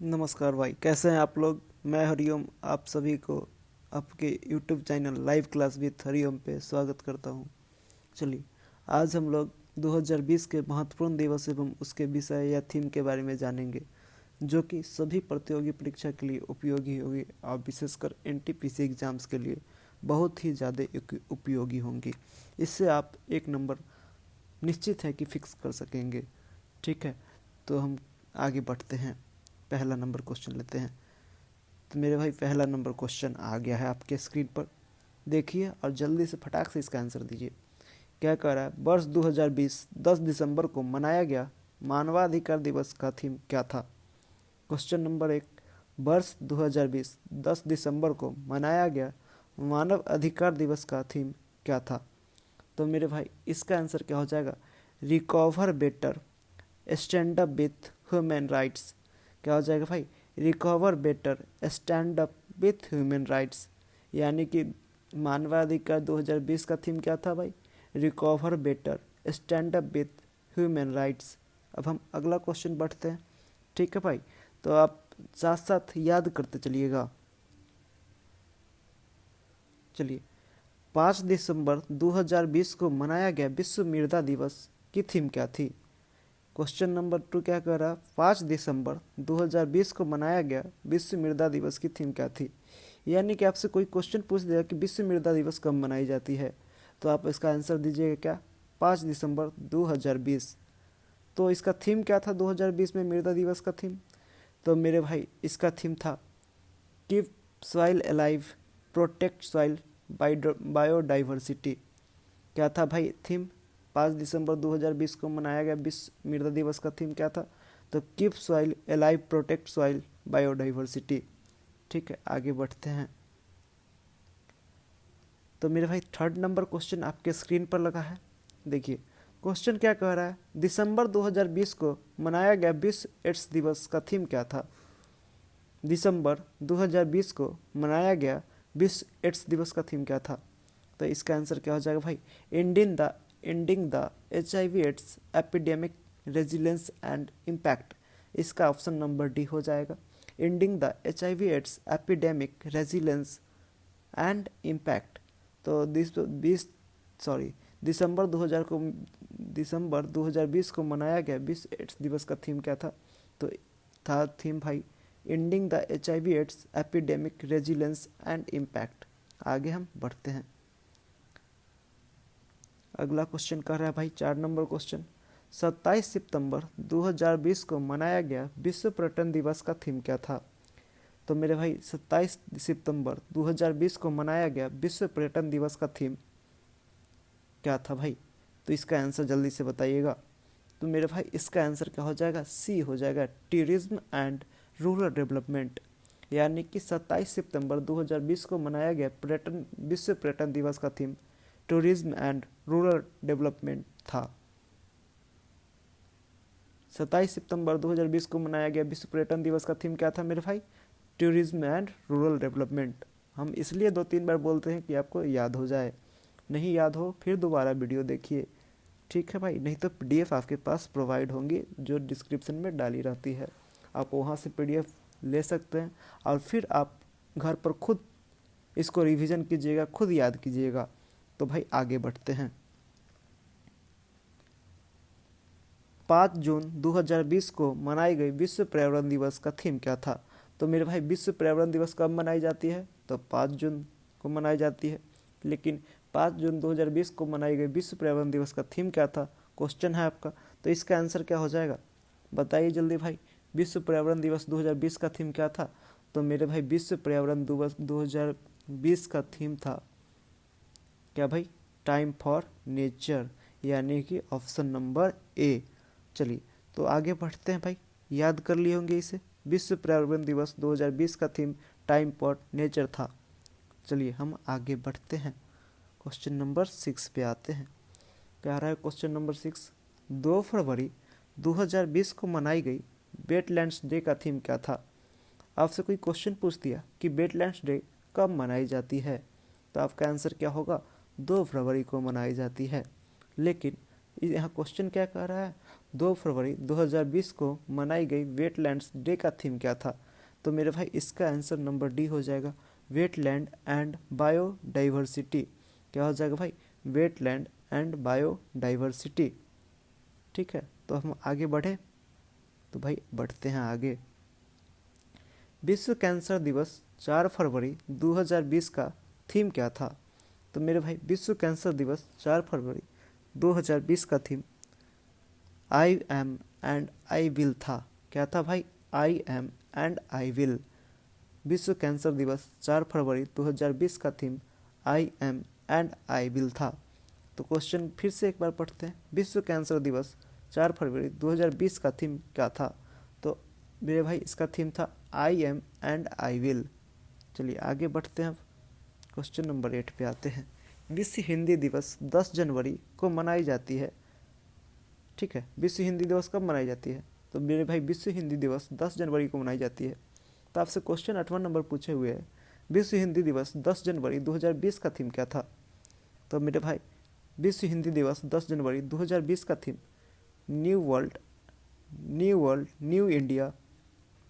नमस्कार भाई, कैसे हैं आप लोग। मैं हरिओम आप सभी को आपके YouTube channel live class with Hariom पे स्वागत करता हूं। चलिए, आज हम लोग 2020 के महत्वपूर्ण दिवस एवं उसके विषय या थीम के बारे में जानेंगे, जो कि सभी प्रतियोगी परीक्षा के लिए उपयोगी होगी और विशेषकर NTPC एग्जाम्स के लिए बहुत ही ज़्यादा उपयोगी होंगी। इससे आप एक नंबर निश्चित है कि फिक्स कर सकेंगे। ठीक है, तो हम आगे बढ़ते हैं। पहला नंबर क्वेश्चन लेते हैं। तो मेरे भाई, पहला नंबर क्वेश्चन आ गया है आपके स्क्रीन पर, देखिए और जल्दी से फटाक से इसका आंसर दीजिए। क्या कह रहा है? वर्ष 2020 10 दिसंबर को मनाया गया मानवाधिकार दिवस का थीम क्या था? क्वेश्चन नंबर 1, वर्ष 2020 10 दिसंबर को मनाया गया मानव अधिकार दिवस का थीम क्या था? तो मेरे भाई, इसका आंसर क्या हो जाएगा? Recover better, stand up with human rights. क्या हो जाएगा भाई? Recover better, stand up with human rights. यानी कि मानवाधिकार 2020 का थीम क्या था भाई? Recover better, stand up with human rights. अब हम अगला क्वेश्चन बढ़ते हैं। ठीक है भाई, तो आप साथ साथ याद करते चलिएगा। चलिए, 5 दिसंबर 2020 को मनाया गया विश्व मृदा दिवस की थीम क्या थी? क्वेश्चन नंबर 2 क्या कह रहा है? 5 दिसंबर 2020 को मनाया गया विश्व मृदा दिवस की थीम क्या थी? यानी कि आपसे कोई क्वेश्चन पूछ देगा कि विश्व मृदा दिवस कब मनाई जाती है, तो आप इसका आंसर दीजिएगा क्या? 5 दिसंबर 2020। तो इसका थीम क्या था 2020 में मृदा दिवस का थीम? तो मेरे भाई, इसका थीम था keep soil alive, protect soil biodiversity. क्या था भाई थीम? 5 दिसंबर 2020 को मनाया गया विश्व मृदा दिवस का थीम क्या था? तो keep soil alive, protect soil biodiversity. ठीक है, आगे बढ़ते हैं। तो मेरे भाई, थर्ड नंबर क्वेश्चन आपके स्क्रीन पर लगा है, देखिए क्वेश्चन क्या कह रहा है? दिसंबर 2020 को मनाया गया विश्व एड्स दिवस का थीम क्या था? दिसंबर 2020 को मनाया गया विश्व एड्स दिवस का थीम क्या था? तो इसका आंसर क्या हो जाएगा भाई? Ending the HIV AIDS epidemic resilience and impact. इसका ऑप्शन नंबर डी हो जाएगा। Ending the HIV AIDS epidemic resilience and impact. तो दिसंबर 2020 को मनाया गया विश्व एड्स दिवस का थीम क्या था? तो था थीम भाई ending the HIV AIDS epidemic resilience and impact. आगे हम बढ़ते हैं। अगला क्वेश्चन कर रहा है भाई 4 नंबर क्वेश्चन। 27 सितंबर 2020 को मनाया गया विश्व पर्यटन दिवस का थीम क्या था? तो मेरे भाई, 27 सितंबर 2020 को मनाया गया विश्व पर्यटन दिवस का थीम क्या था भाई? तो इसका आंसर जल्दी से बताइएगा। तो मेरे भाई, इसका आंसर क्या हो जाएगा? सी हो जाएगा, टूरिज्म एंड रूरल डेवलपमेंट। यानी कि 27 सितंबर 2020 को मनाया गया विश्व पर्यटन दिवस का theme tourism and rural development था। 27 सितंबर 2020 को मनाया गया विश्व पर्यटन दिवस का थीम क्या था मेरे भाई? Tourism and rural development. हम इसलिए 2-3 बार बोलते हैं कि आपको याद हो जाए। नहीं याद हो फिर दोबारा वीडियो देखिए। ठीक है भाई, नहीं तो PDF आपके पास प्रोवाइड होंगी जो डिस्क्रिप्शन में डाली रहती है, आप वहाँ से PDF ले सकते हैं और फिर आप घर पर खुद इसको रिवीजन कीजिएगा, खुद याद कीजिएगा। तो भाई आगे बढ़ते हैं। 5 जून 2020 को मनाई गई विश्व पर्यावरण दिवस का थीम क्या था? तो मेरे भाई, विश्व पर्यावरण दिवस कब मनाई जाती है? तो 5 जून को मनाई जाती है। लेकिन 5 जून 2020 को मनाई गई विश्व पर्यावरण दिवस का थीम क्या था? क्वेश्चन है आपका। तो इसका आंसर क्या हो जाएगा? बताइए जल्दी भाई। विश्व पर्यावरण दिवस 2020 का थीम क्या था? तो मेरे भाई, विश्व पर्यावरण दिवस 2020 का थीम था क्या भाई? टाइम फॉर नेचर, यानी कि ऑप्शन नंबर ए। चलिए, तो आगे बढ़ते हैं भाई। याद कर लिए होंगे इसे। विश्व पर्यावरण दिवस 2020 का थीम टाइम फॉर नेचर था। चलिए, हम आगे बढ़ते हैं। क्वेश्चन नंबर 6 पे आते हैं। क्या रहा है क्वेश्चन नंबर 6? 2 फरवरी 2020 को मनाई गई वेटलैंड्स डे का थीम क्या था? आपसे कोई क्वेश्चन पूछ दिया कि वेटलैंड्स डे कब मनाई जाती है, तो आपका आंसर क्या होगा? 2 फरवरी को मनाई जाती है। लेकिन यहाँ क्वेश्चन क्या कह रहा है? 2 फरवरी 2020 को मनाई गई वेटलैंड्स डे का थीम क्या था? तो मेरे भाई इसका आंसर नंबर डी हो जाएगा, वेटलैंड एंड बायोडाइवर्सिटी। क्या हो जाएगा भाई? Wetland and biodiversity. ठीक है, तो हम आगे बढ़े, तो भाई बढ़ते हैं आगे। विश्व कैंसर दिवस 4 फरवरी 2020 का थीम क्या था? तो मेरे भाई विश्व कैंसर दिवस 4 फरवरी 2020 का theme I am and I will था। क्या था भाई? I am and I will. विश्व कैंसर दिवस 4 फरवरी 2020 का theme I am and I will था। तो क्वेश्चन फिर से एक बार पढ़ते हैं। विश्व कैंसर दिवस 4 फरवरी 2020 का थीम क्या था? तो मेरे भाई इसका थीम था I am and I will. चलिए आगे बढ़ते हैं, अब क्वेश्चन नंबर 8 पे आते हैं। विश्व हिंदी दिवस 10 जनवरी को मनाई जाती है। ठीक है, विश्व हिंदी दिवस कब मनाई जाती है? तो मेरे भाई विश्व हिंदी दिवस 10 जनवरी को मनाई जाती है। तो आपसे क्वेश्चन 8वां नंबर पूछे हुए है, विश्व हिंदी दिवस 10 जनवरी 2020 का थीम क्या था? तो मेरे भाई विश्व हिंदी दिवस 10 जनवरी 2020 का theme new world, new India,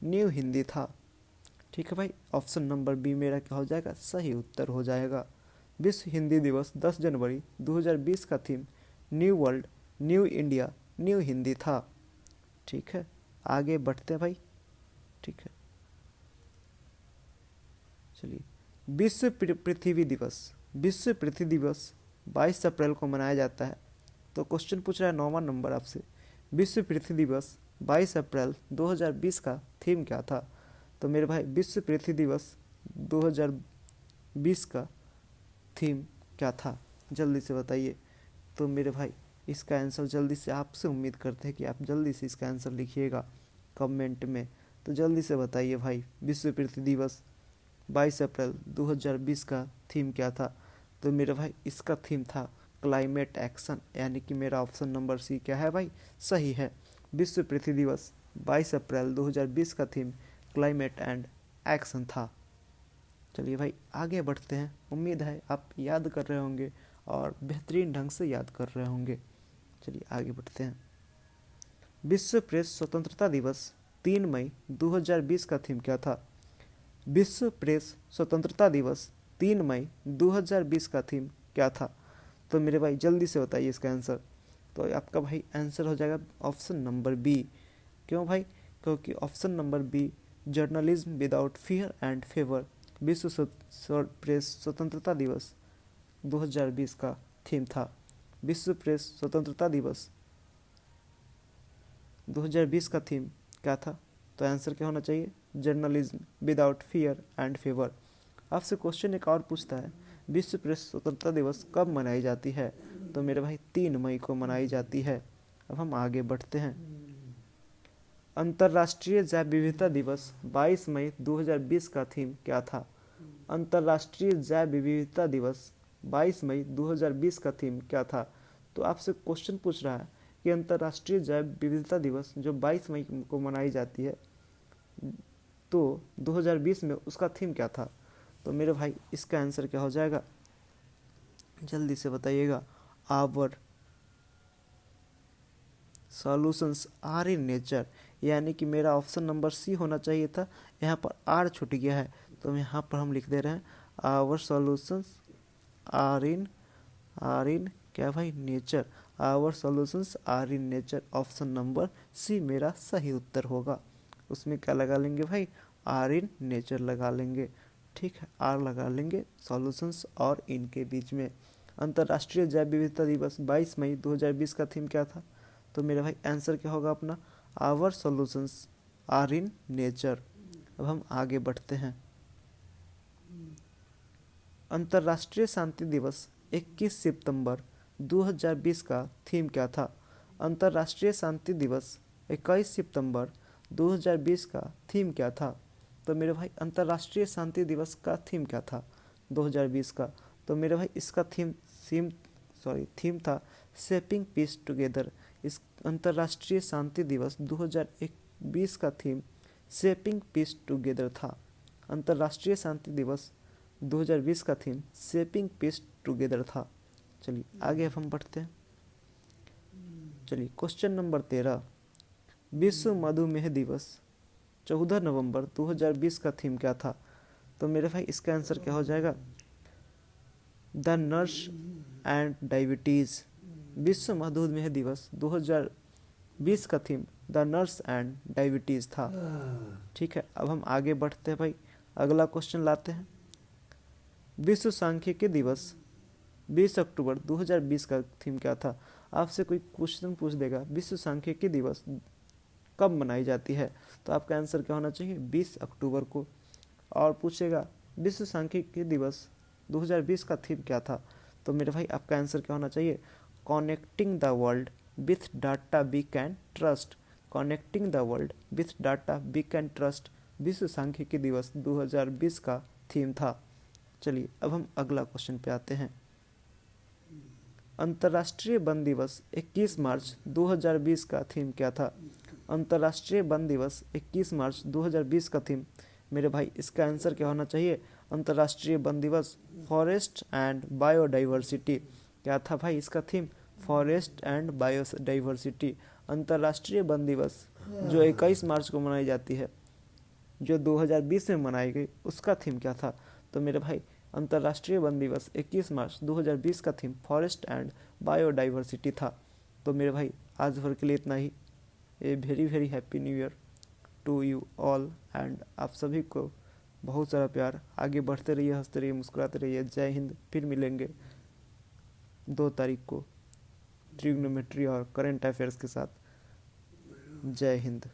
new Hindi था। ठीक है भाई, ऑप्शन नंबर बी मेरा क्या हो जाएगा? सही उत्तर हो जाएगा। विश्व हिंदी दिवस 10 जनवरी 2020 का theme new world, new India, new Hindi था। ठीक है, आगे बढ़ते हैं भाई। ठीक है, चलिए पृथ्वी दिवस, विश्व पृथ्वी दिवस 22 अप्रैल को मनाया जाता है। तो क्वेश्चन पूछ रहा है 9वां नंबर आपसे, विश्व पृथ्वी दिवस 22 अप्रैल 2020 का थीम क्या था? तो मेरे भाई विश्व पृथ्वी दिवस 2020 का थीम क्या था? जल्दी से बताइए। तो मेरे भाई इसका आंसर जल्दी से, आपसे उम्मीद करते हैं कि आप जल्दी से इसका आंसर लिखिएगा कमेंट में। तो जल्दी से बताइए भाई, विश्व पृथ्वी दिवस 22 अप्रैल 2020 का थीम क्या था? तो मेरे भाई इसका थीम था क्लाइमेट एक्शन, यानी कि मेरा ऑप्शन नंबर सी क्या है भाई? सही है। विश्व पृथ्वी दिवस 22 अप्रैल 2020 का थीम क्लाइमेट एंड एक्शन था। चलिए भाई आगे बढ़ते हैं। उम्मीद है आप याद कर रहे होंगे और बेहतरीन ढंग से याद कर रहे होंगे। चलिए आगे बढ़ते हैं। विश्व प्रेस स्वतंत्रता दिवस 3 मई 2020 का थीम क्या था? विश्व प्रेस स्वतंत्रता दिवस 3 मई 2020 का थीम क्या था? तो मेरे भाई जल्दी से बताइए इसका आंसर। तो आपका भाई आंसर हो जाएगा ऑप्शन नंबर बी। क्यों भाई? क्योंकि option number B journalism without fear and favour विश्व प्रेस स्वतंत्रता दिवस 2020 का थीम था। विश्व प्रेस स्वतंत्रता दिवस 2020 का थीम क्या था? तो आंसर क्या होना चाहिए? Journalism without fear and favour. आपसे क्वेश्चन एक और पूछता है, विश्व प्रेस स्वतंत्रता दिवस कब मनाई जाती है? तो मेरे भाई 3 मई को मनाई जाती है। अब हम आगे बढ़ते हैं। अंतर्राष्ट्रीय जैव विविधता दिवस 22 मई 2020 का थीम क्या था? अंतर्राष्ट्रीय जैव विविधता दिवस 22 मई 2020 का थीम क्या था? तो आपसे क्वेश्चन पूछ रहा है कि अंतर्राष्ट्रीय जैव विविधता दिवस जो 22 मई को मनाई जाती है, तो 2020 में उसका थीम क्या था? तो मेरे भाई इसका आंसर क्या हो जाएगा? जल्दी से बताइएगा। Our solutions are in nature, यानी कि मेरा ऑप्शन नंबर सी होना चाहिए था, यहाँ पर आर छूट गया है, तो यहाँ पर हम लिख दे रहे हैं आवर सॉल्यूशंस आर इन क्या भाई? Nature. Our solutions are in nature, option number C मेरा सही उत्तर होगा। उसमें क्या लगा लेंगे भाई? आर इन नेचर लगा लेंगे। ठीक है, आर लगा लेंगे सॉल्यूशंस और इन के बीच में। अंतर्राष्ट्रीय जैव विविधता दिवस 22 मई 2020 का थीम क्या था? तो मेरा भाई आंसर क्या होगा अपना? Our solutions are in nature. अब हम आगे बढ़ते हैं। अंतर्राष्ट्रीय शांति दिवस 21 सितंबर 2020 का थीम क्या था? अंतर्राष्ट्रीय शांति दिवस 21 सितंबर 2020 का थीम क्या था? तो मेरे भाई अंतर्राष्ट्रीय शांति दिवस का थीम क्या था 2020 का? तो मेरे भाई इसका थीम था शेपिंग पीस टुगेदर। इस अंतर्राष्ट्रीय शांति दिवस 2021 का थीम शेपिंग पीस टुगेदर था। अंतर्राष्ट्रीय शांति दिवस 2020 का थीम शेपिंग पीस टुगेदर था। चलिए आगे हम बढ़ते हैं। चलिए क्वेश्चन नंबर 13, विश्व मधुमेह दिवस 14 नवंबर 2020 का थीम क्या था? तो मेरे भाई इसका आंसर क्या हो जाएगा? The nurse and diabetes. विश्व मधुमेह दिवस 2020 का theme the nurse and diabetes था। ठीक है, अब हम आगे बढ़ते हैं भाई, अगला क्वेश्चन लाते हैं। विश्व सांख्यिकी दिवस 20 अक्टूबर 2020 का थीम क्या था? आपसे कोई क्वेश्चन पूछ देगा विश्व सांख्यिकी दिवस कब मनाई जाती है, तो आपका आंसर क्या होना चाहिए? 20 अक्टूबर को। और पूछेगा विश्व सांख्यिकी दिवस 2020 का थीम क्या था, तो मेरे भाई आपका आंसर क्या होना चाहिए? Connecting the world with data we can trust. Connecting the world with data we can trust विश्व सांख्यिकी दिवस 2020 का थीम था। चलिए अब हम अगला क्वेश्चन पे आते हैं। अंतर्राष्ट्रीय वन दिवस 21 मार्च 2020 का थीम क्या था? अंतर्राष्ट्रीय वन दिवस 21 मार्च 2020 का थीम, मेरे भाई इसका आंसर क्या होना चाहिए? अंतर्राष्ट्रीय वन दिवस फॉरेस्ट एंड बायोडाइवर्सिटी। क्या था भाई इसका थीम? Forest and biodiversity. अंतर्राष्ट्रीय वन दिवस जो 21 मार्च को मनाई जाती है, जो 2020 में मनाई गई, उसका थीम क्या था? तो मेरे भाई अंतर्राष्ट्रीय वन दिवस 21 मार्च 2020 का थीम फॉरेस्ट एंड बायोडाइवर्सिटी था। तो मेरे भाई आज भर के लिए इतना ही। A very very happy new year to you all and आप सभी को बहुत सारा प्यार। आगे बढ़ते रहिए, हंसते रहिए, मुस्कुराते रहिए। जय हिंद। फिर मिलेंगे 2 तारीख को ट्रिग्नोमेट्री और करेंट अफेयर्स के साथ। जय हिंद।